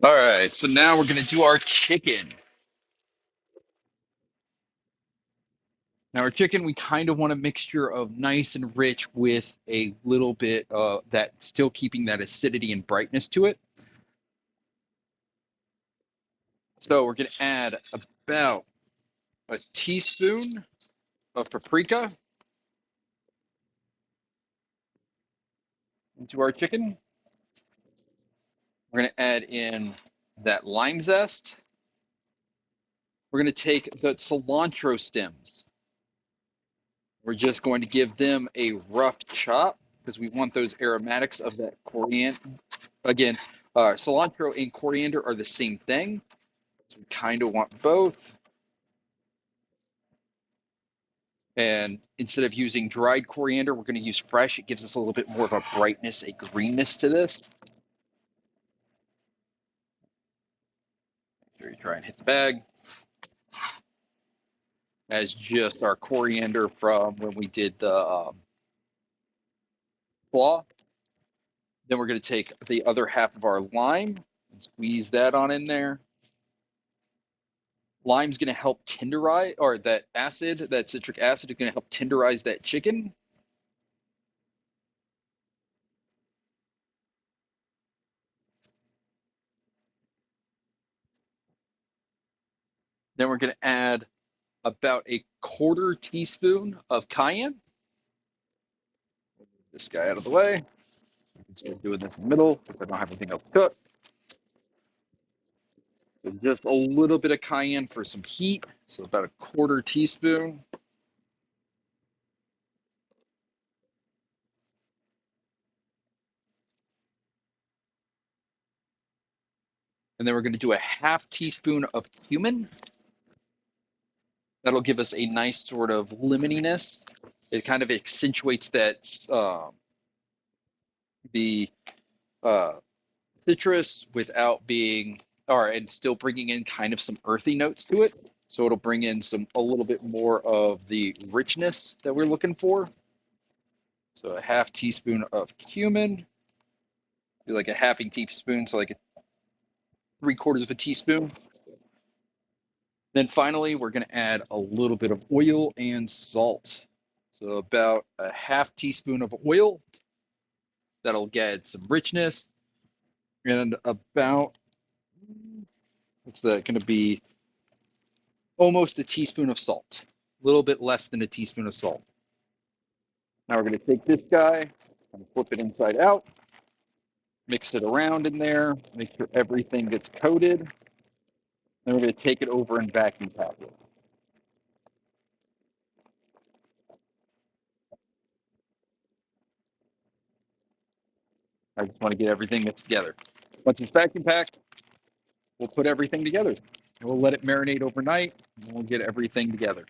All right, so now we're gonna do our chicken. Now our chicken, we kind of want a mixture of nice and rich with a little bit that still keeping that acidity and brightness to it. So we're gonna add about a teaspoon of paprika into our chicken. We're gonna add in that lime zest. We're gonna take the cilantro stems. We're just going to give them a rough chop because we want those aromatics of that coriander. Again, cilantro and coriander are the same thing. So we kind of want both. And instead of using dried coriander, we're going to use fresh. It gives us a little bit more of a brightness, a greenness to this. Make sure you try and hit the bag. As just our coriander from when we did the slaw. Then we're going to take the other half of our lime and squeeze that on in there. Lime's going to help tenderize, or that acid, that citric acid is going to help tenderize that chicken. Then we're going to add about a quarter teaspoon of cayenne. Move this guy out of the way. I can start doing this in the middle if I don't have anything else to cook. So just a little bit of cayenne for some heat. So about a quarter teaspoon. And then we're going to do a half teaspoon of cumin. That'll give us a nice sort of lemoniness. It kind of accentuates that the uh, citrus without being, or and still bringing in kind of some earthy notes to it. So it'll bring in a little bit more of the richness that we're looking for. So a half teaspoon of cumin, do like a halving teaspoon, so like three-quarters of a teaspoon. Then finally, we're going to add a little bit of oil and salt. So about a half teaspoon of oil. That'll get some richness. And about, what's that going to be? Almost a teaspoon of salt. A little bit less than a teaspoon of salt. Now we're going to take this guy and flip it inside out. Mix it around in there. Make sure everything gets coated. Then we're going to take it over and vacuum pack it. I just want to get everything mixed together. Once it's vacuum packed, we'll put everything together. And we'll let it marinate overnight, and we'll get everything together.